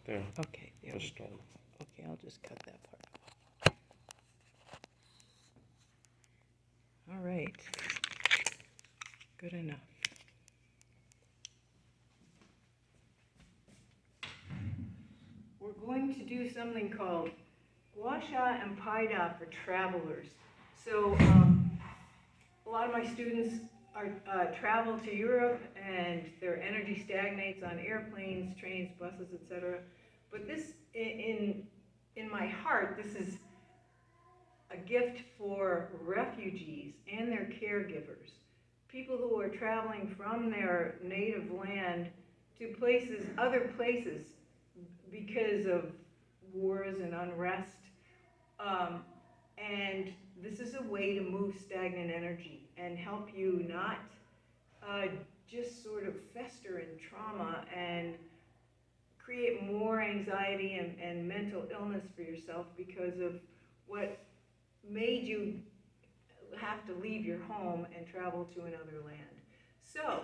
There, Okay, there the we storm. go. Okay, I'll just cut that part. All right, good enough. We're going to do something called Guasha and Pai da for travelers. So a lot of my students are travel to Europe and their energy stagnates on airplanes, trains, buses, etc. But this, in my heart, this is a gift for refugees and their caregivers, people who are traveling from their native land to places, other places, because of wars and unrest. Um, and this is a way to move stagnant energy and help you not uh, just sort of fester in trauma and create more anxiety and mental illness for yourself because of what made you have to leave your home and travel to another land. So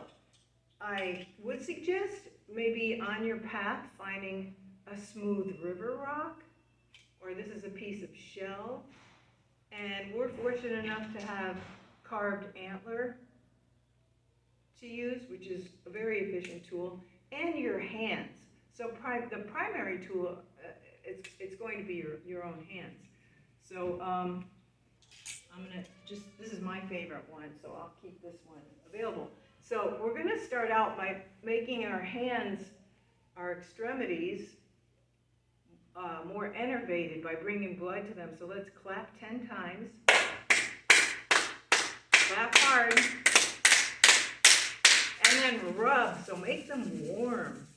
I would suggest maybe on your path finding a smooth river rock, or this is a piece of shell. And we're fortunate enough to have carved antler to use, which is a very efficient tool, and your hands. So the primary tool, it's going to be your own hands. So I'm gonna this is my favorite one, so I'll keep this one available. So we're gonna start out by making our hands, our extremities, more innervated by bringing blood to them. So let's clap 10 times. Clap hard. And then rub, so make them warm.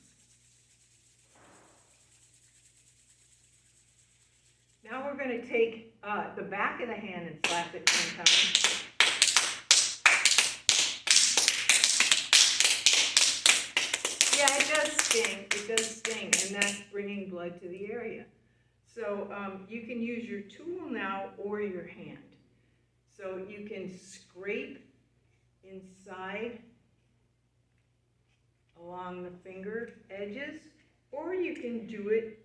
Now we're going to take the back of the hand and slap it 10 times. Yeah, it does sting, and that's bringing blood to the area. So you can use your tool now or your hand. So you can scrape inside along the finger edges, or you can do it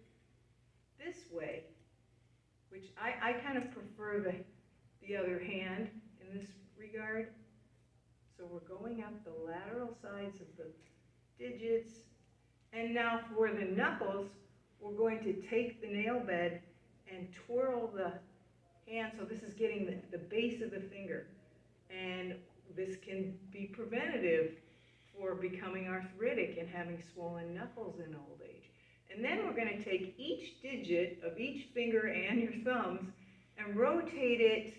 this way, which I kind of prefer the other hand in this regard. So we're going up the lateral sides of the digits. And now for the knuckles, we're going to take the nail bed and twirl the hand. So this is getting the base of the finger. And this can be preventative for becoming arthritic and having swollen knuckles in old age. And then we're going to take each digit of each finger and your thumbs and rotate it,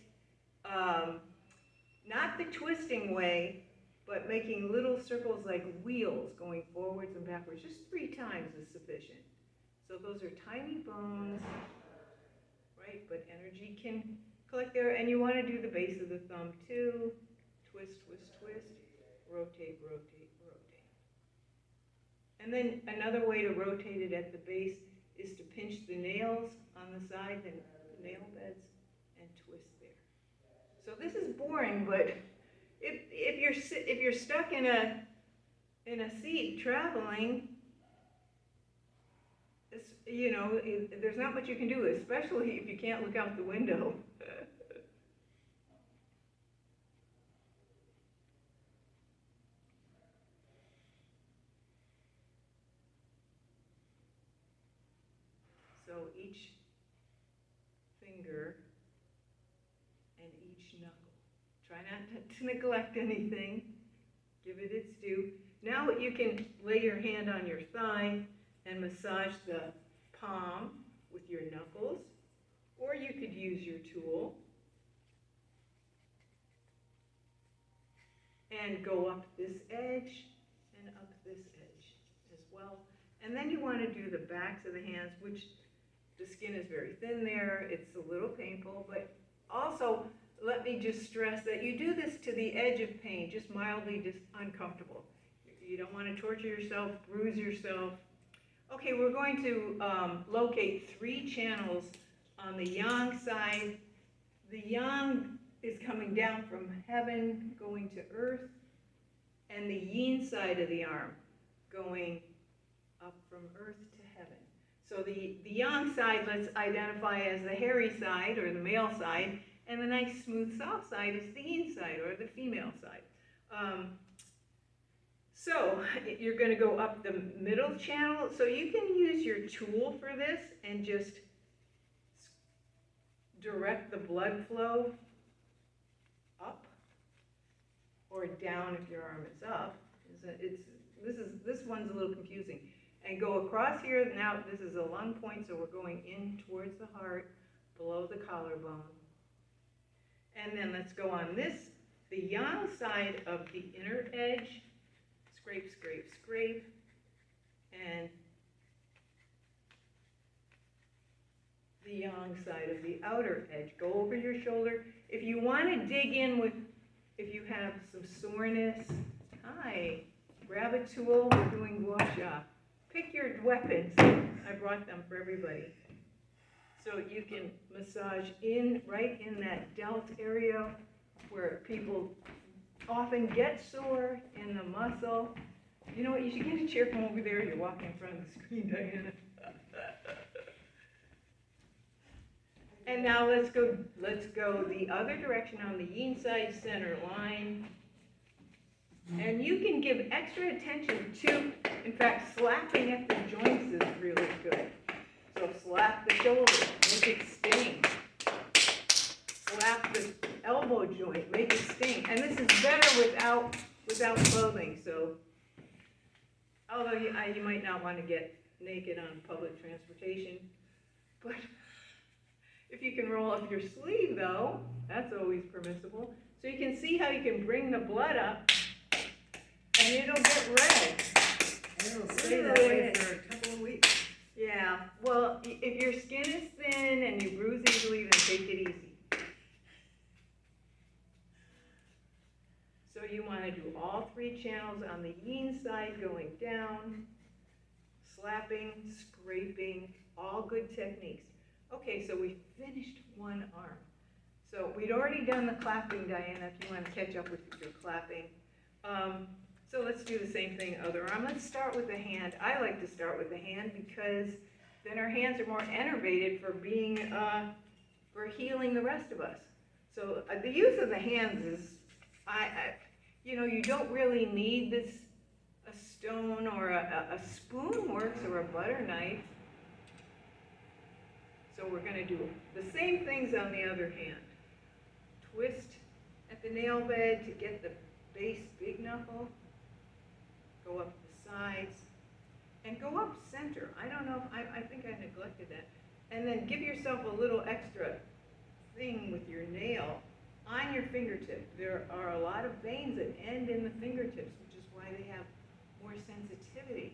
not the twisting way, but making little circles like wheels going forwards and backwards. Just 3 times is sufficient. So those are tiny bones, right? But energy can collect there. And you want to do the base of the thumb too. Twist, twist, twist. Rotate, rotate, rotate. And then another way to rotate it at the base is to pinch the nails on the side, the nail beds, and twist there. So this is boring, but if you're stuck in a seat traveling, there's not much you can do, especially if you can't look out the window. So each finger and each knuckle. Try not to neglect anything. Give it its due. Now you can lay your hand on your thigh and massage the palm with your knuckles, or you could use your tool and go up this edge and up this edge as well. And then you want to do the backs of the hands, which the skin is very thin there. It's a little painful, but also let me just stress that you do this to the edge of pain, just mildly uncomfortable. You don't want to torture yourself, bruise yourself. Okay, we're going to locate 3 channels on the yang side. The yang is coming down from heaven, going to earth, and the yin side of the arm going up from earth to heaven. So the yang side, let's identify as the hairy side, or the male side, and the nice, smooth, soft side is the yin side, or the female side. So you're going to go up the middle channel. So you can use your tool for this and just direct the blood flow up or down if your arm is up. This one's a little confusing. And go across here. Now this is a lung point, so we're going in towards the heart, below the collarbone. And then let's go on this, the yang side of the inner edge. Scrape, scrape, scrape. And the yang side of the outer edge. Go over your shoulder. If you want to dig in with, if you have some soreness, grab a tool. We're doing guasha. Pick your weapons. I brought them for everybody. So you can massage in, right in that delt area where people often get sore in the muscle. You know what, you should get a chair from over there. You're walking in front of the screen, Diana. And now let's go the other direction on the yin side, center line. And you can give extra attention to, in fact, slapping at the joints is really good. So slap the shoulder, make it sting. Slap the elbow joint, make it sting. And this is better without clothing. So, although you might not want to get naked on public transportation, but if you can roll up your sleeve, though, that's always permissible. So you can see how you can bring the blood up. And it'll get red. And it'll stay that way for a couple of weeks. Yeah, well, if your skin is thin and you bruise easily, then take it easy. So you want to do all three channels on the yin side going down, slapping, scraping, all good techniques. Okay, so we finished one arm. So we'd already done the clapping, Diana, if you want to catch up with your clapping. So let's do the same thing, other arm. Let's start with the hand. I like to start with the hand because then our hands are more innervated for being, for healing the rest of us. So the use of the hands is, you don't really need a stone or a spoon works or a butter knife. So we're going to do the same things on the other hand. Twist at the nail bed to get the base big knuckle. Go up the sides, and go up center. I don't know, I think I neglected that. And then give yourself a little extra thing with your nail on your fingertip. There are a lot of veins that end in the fingertips, which is why they have more sensitivity.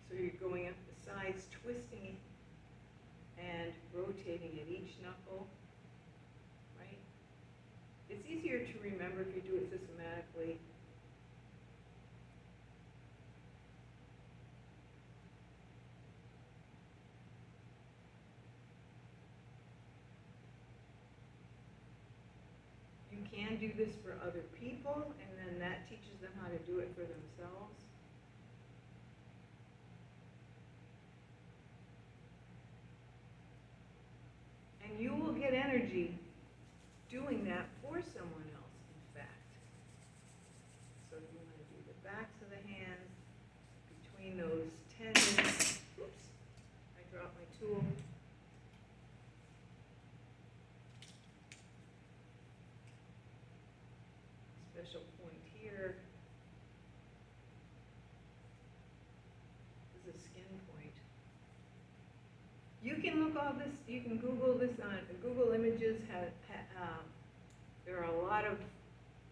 So you're going up the sides, twisting and rotating at each knuckle. It's easier to remember if you do it systematically. You can do this for other people, and then that teaches them how to do it for themselves. And you will get energy doing that for someone else, in fact. So you want to do the backs of the hands, between those tendons. Oops, I dropped my tool. Special point here. This is a skin point. You can look all this, you can Google this on Google Images. There are a lot of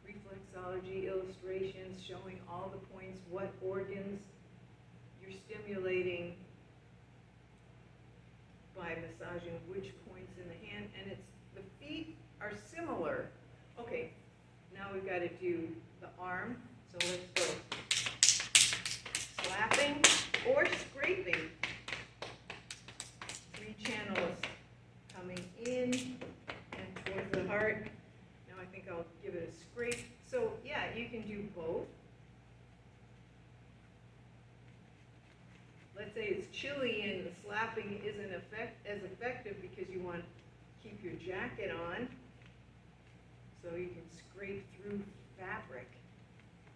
reflexology illustrations showing all the points, what organs you're stimulating by massaging which points in the hand. And the feet are similar. Okay, now we've got to do the arm. So let's go slapping or scraping. Three channels coming in and towards the heart. Now I think I'll give it a scrape. So yeah, you can do both. let's say it's chilly and the slapping isn't as effective because you want to keep your jacket on, so you can scrape through fabric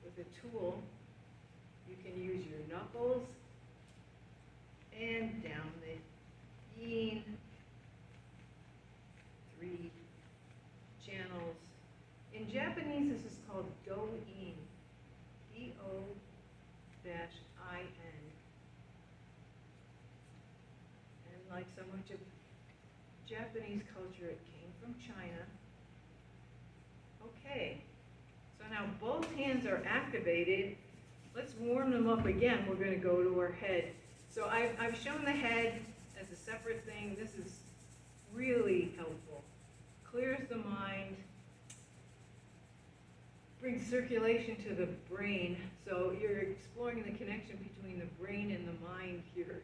with a tool. You can use your knuckles and down the yin, 3 channels. In Japanese, this is called do-in, D-O-I-N. And like so much of Japanese culture, it came from China. Okay, so now both hands are activated. Let's warm them up again. We're going to go to our head. So I've shown the head as a separate thing. This is really helpful. Clears the mind, brings circulation to the brain. So you're exploring the connection between the brain and the mind here,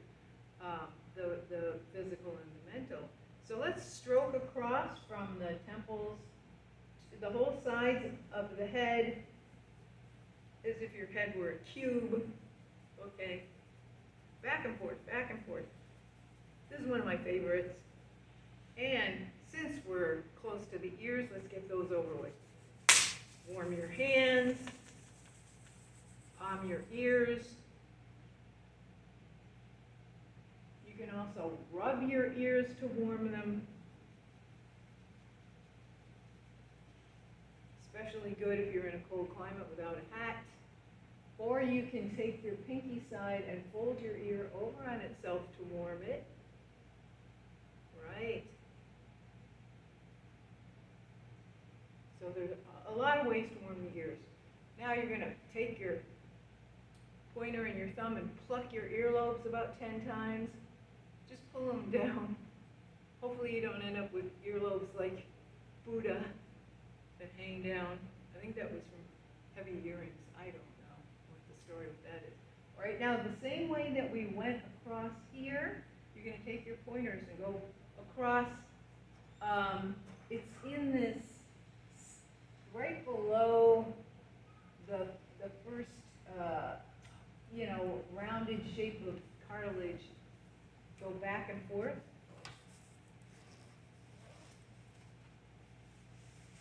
the physical and the mental. So let's stroke across from the temples to the whole sides of the head, as if your head were a cube. Okay, back and forth, back and forth. This is one of my favorites. And since we're close to the ears, let's get those over with. Warm your hands, palm your ears. You can also rub your ears to warm them. Especially good if you're in a cold climate without a hat. Or you can take your pinky side and fold your ear over on itself to warm it. Right. So there's a lot of ways to warm the ears. Now you're going to take your pointer and your thumb and pluck your earlobes about 10 times. Just pull them down. Hopefully you don't end up with earlobes like Buddha that hang down. I think that was from heavy earrings. I don't know what the story with that is. All right, now the same way that we went across here, you're going to take your pointers and go across. It's in this right below the first, rounded shape of cartilage. Go back and forth.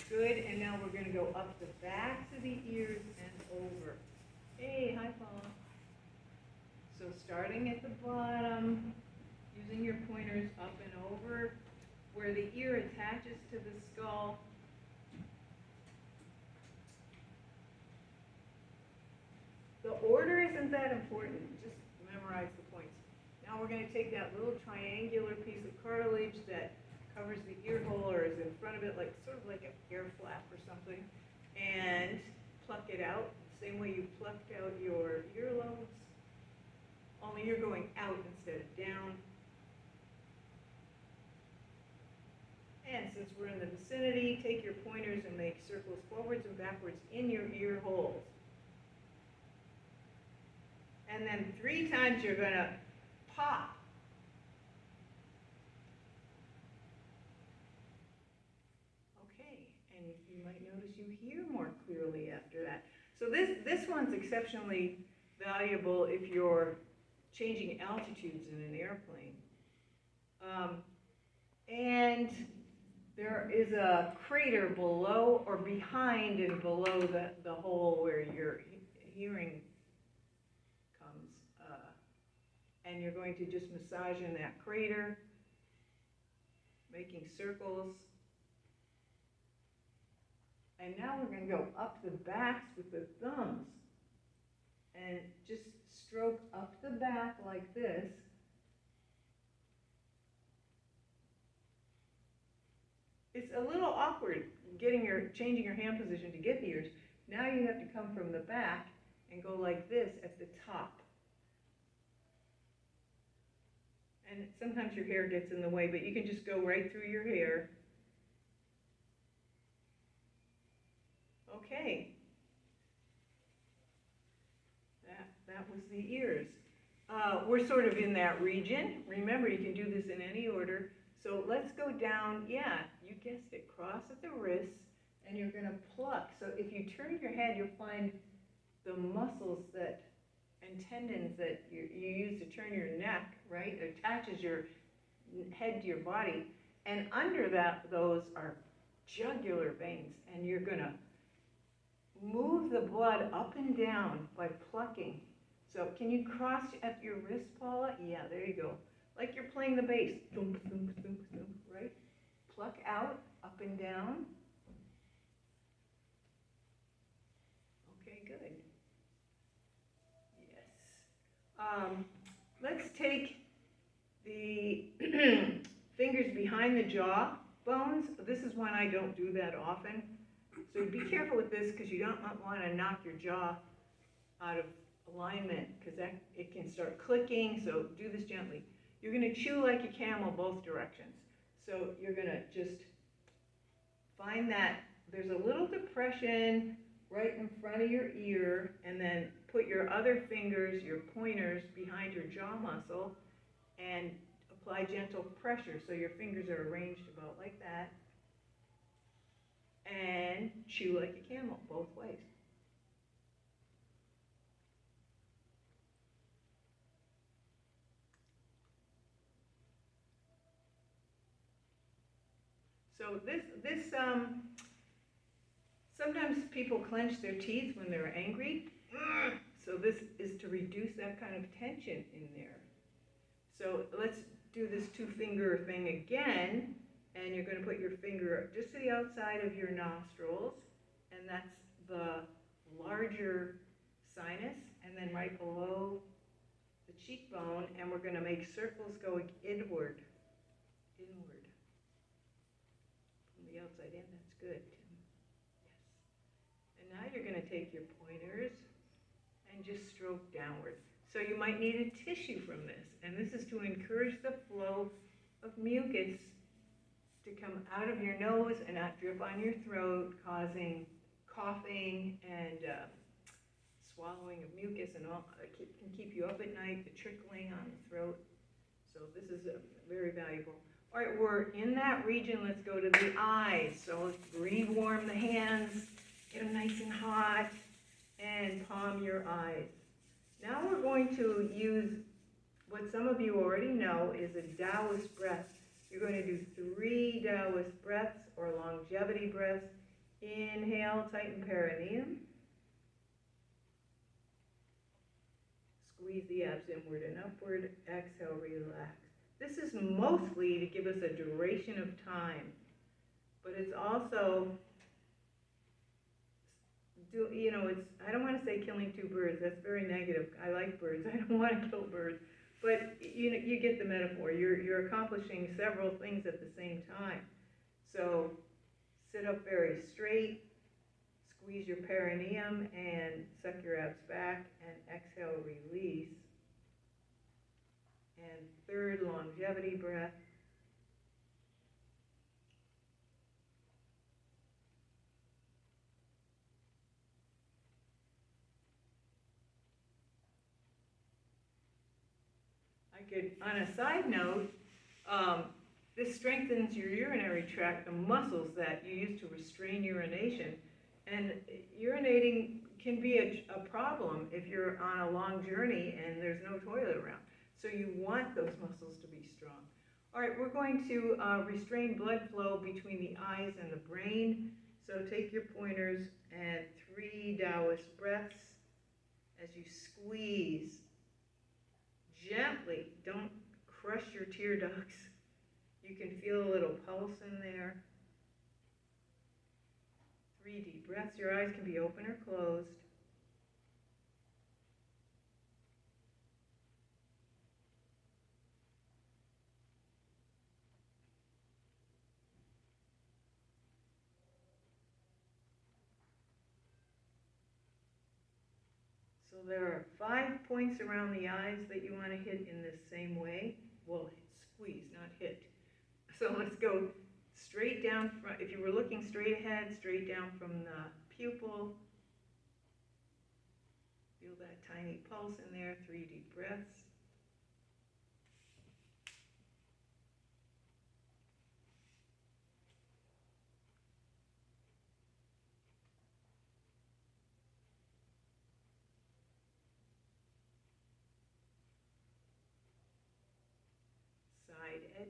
Good, and now we're going to go up the back to the ears and over. Hey, hi, Paula. So starting at the bottom, using your pointers up and over, where the ear attaches to the skull. The order isn't that important, just memorize the points. Now we're going to take that little triangular piece of cartilage that covers the ear hole or is in front of it, like sort of like an air flap or something, and pluck it out, the same way you plucked out your earlobes, only you're going out instead of down. And since we're in the vicinity, take your pointers and make circles forwards and backwards in your ear holes. And then 3 times you're going to pop. Okay, and you might notice you hear more clearly after that. So this one's exceptionally valuable if you're changing altitudes in an airplane. And there is a crater below or behind and below the hole where your hearing comes. And you're going to just massage in that crater, making circles. And now we're going to go up the backs with the thumbs and just stroke up the back like this. It's a little awkward changing your hand position to get the ears. Now you have to come from the back and go like this at the top. And sometimes your hair gets in the way, but you can just go right through your hair. Okay. That was the ears. We're sort of in that region. Remember, you can do this in any order. So let's go down, yeah, you guessed it, cross at the wrists, and you're going to pluck. So if you turn your head, you'll find the muscles and tendons that you use to turn your neck, right? It attaches your head to your body. And under those are jugular veins. And you're going to move the blood up and down by plucking. So can you cross at your wrist, Paula? Yeah, there you go. Like you're playing the bass. Thump, thump, thump, thump, right? Pluck out, up and down. Okay, good. Yes. Let's take the fingers behind the jaw bones. This is one I don't do that often. So be careful with this because you don't want to knock your jaw out of alignment because it can start clicking. So do this gently. You're going to chew like a camel both directions. So you're going to just find that there's a little depression right in front of your ear, and then put your other fingers, your pointers, behind your jaw muscle and apply gentle pressure. So your fingers are arranged about like that. And chew like a camel both ways. So sometimes people clench their teeth when they're angry. So this is to reduce that kind of tension in there. So let's do this 2-finger thing again. And you're going to put your finger just to the outside of your nostrils. And that's the larger sinus. And then right below the cheekbone. And we're going to make circles going inward. Inward. From the outside in. That's good, Tim. Yes. And now you're going to take your pointers and just stroke downward. So you might need a tissue from this. And this is to encourage the flow of mucus to come out of your nose and not drip on your throat, causing coughing and swallowing of mucus and all. It can keep you up at night, the trickling on the throat. So this is very valuable. All right, we're in that region. Let's go to the eyes. So let's re-warm the hands, get them nice and hot, and palm your eyes. Now we're going to use what some of you already know is a Taoist breath. You're going to do 3 Taoist breaths or longevity breaths. Inhale, tighten perineum. Squeeze the abs inward and upward. Exhale, relax. This is mostly to give us a duration of time, but it's also, I don't want to say killing 2 birds. That's very negative. I like birds. I don't want to kill birds. But you get the metaphor. You're accomplishing several things at the same time. So sit up very straight, squeeze your perineum, and suck your abs back, and exhale, release. And 3rd longevity breath. On a side note, this strengthens your urinary tract, the muscles that you use to restrain urination. And urinating can be a problem if you're on a long journey and there's no toilet around. So you want those muscles to be strong. All right, we're going to restrain blood flow between the eyes and the brain. So take your pointers and 3 Taoist breaths as you squeeze. Gently, don't crush your tear ducts. You can feel a little pulse in there. 3 deep breaths. Your eyes can be open or closed. So there are 5 points around the eyes that you want to hit in this same way. Well, squeeze, not hit. So let's go straight down. If you were looking straight ahead, straight down from the pupil. Feel that tiny pulse in there. 3 deep breaths.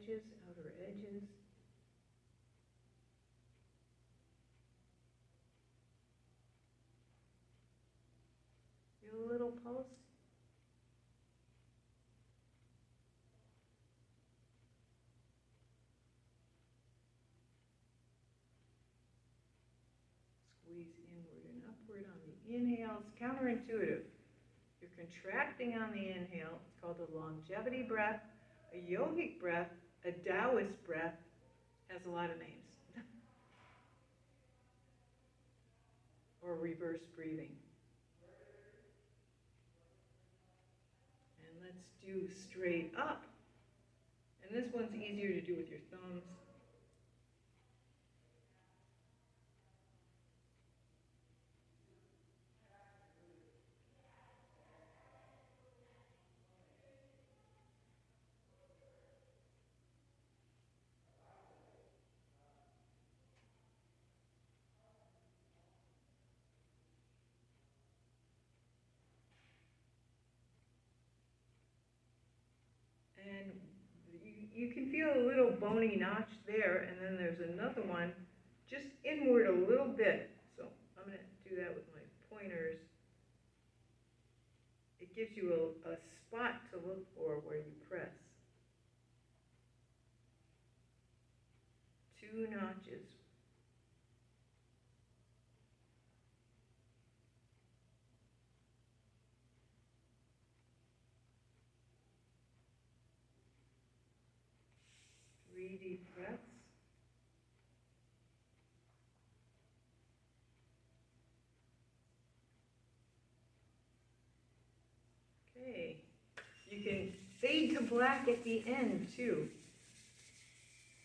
edges, outer edges. Feel a little pulse. Squeeze inward and upward on the inhale. It's counterintuitive. You're contracting on the inhale. It's called a longevity breath, a yogic breath, a Taoist breath. Has a lot of names. Or reverse breathing. And let's do straight up. And this one's easier to do with your thumbs. And you can feel a little bony notch there, and then there's another one just inward a little bit. So I'm going to do that with my pointers. It gives you a spot to look for where you press. 2 notches. Deep breaths. Okay, you can fade to black at the end too.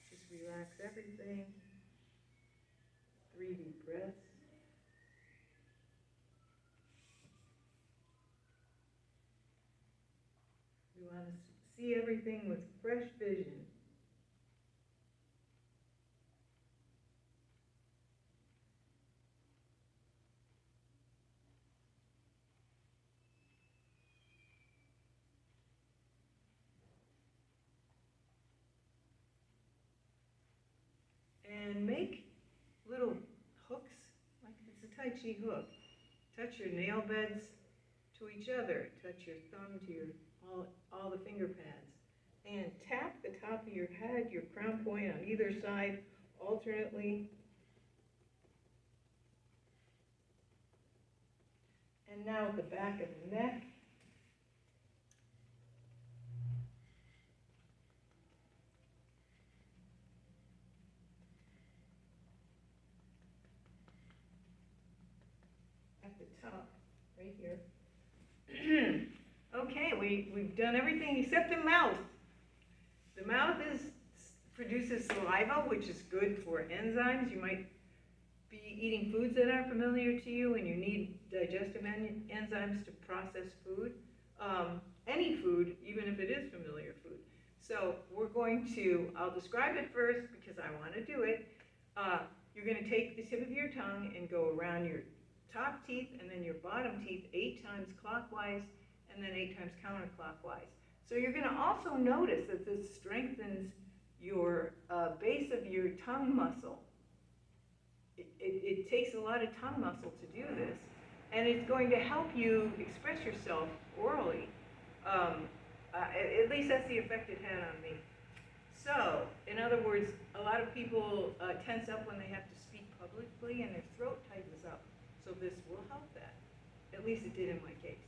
Just relax everything. 3 deep breaths. We want to see everything with fresh vision. And make little hooks, like it's a Tai Chi hook. Touch your nail beds to each other. Touch your thumb to your all the finger pads. And tap the top of your head, your crown point on either side, alternately. And now at the back of the neck. At the top, right here. Okay, we've done everything except the mouth. The mouth produces saliva, which is good for enzymes. You might be eating foods that aren't familiar to you, and you need digestive enzymes to process food. Any food, even if it is familiar food. So we're going to, I'll describe it first because I want to do it. You're going to take the tip of your tongue and go around your top teeth and then your bottom teeth 8 times clockwise and then 8 times counterclockwise. So you're going to also notice that this strengthens your base of your tongue muscle. It takes a lot of tongue muscle to do this, and it's going to help you express yourself orally. At least that's the effect it had on me. So, in other words, a lot of people tense up when they have to speak publicly and their throat tightens up. So this will help that. At least it did in my case.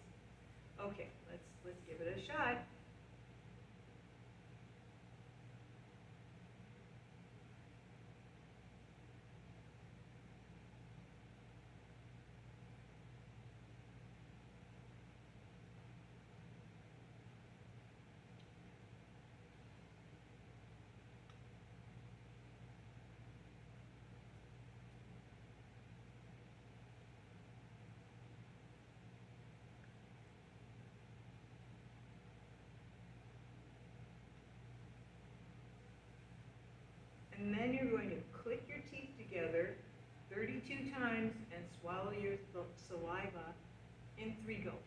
Okay, let's give it a shot. And then you're going to click your teeth together 32 times and swallow your saliva in 3 gulps.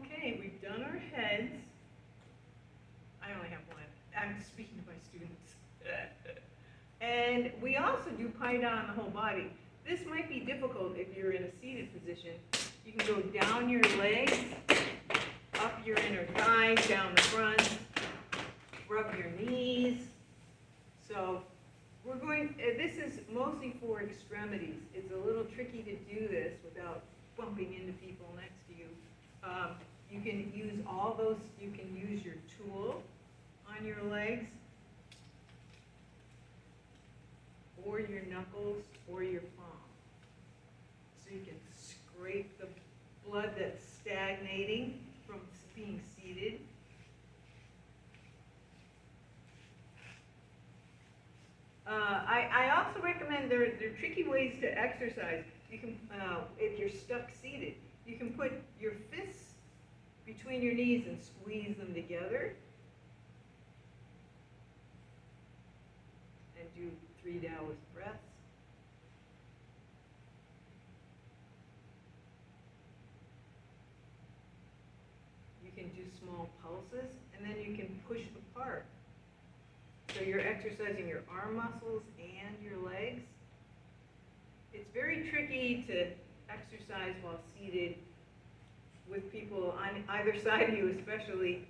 Okay, we've done our heads. I only have one. I'm speaking to my students. And we also do Pai Da on the whole body. This might be difficult if you're in a seated position. You can go down your legs, up your inner thighs, down the front, rub your knees. So we're going, this is mostly for extremities. It's a little tricky to do this without bumping into people next to you. You can use all those, you can use your tool on your legs, or your knuckles, or your palm. So you can scrape the blood that's stagnating from being seated. I also recommend, there are tricky ways to exercise. You can, if you're stuck seated, you can put your fists between your knees and squeeze them together. And do 3 Taoist breaths. You can do small pulses, and then you can push apart. So you're exercising your arm muscles and your legs. It's very tricky to exercise while seated with people on either side of you, especially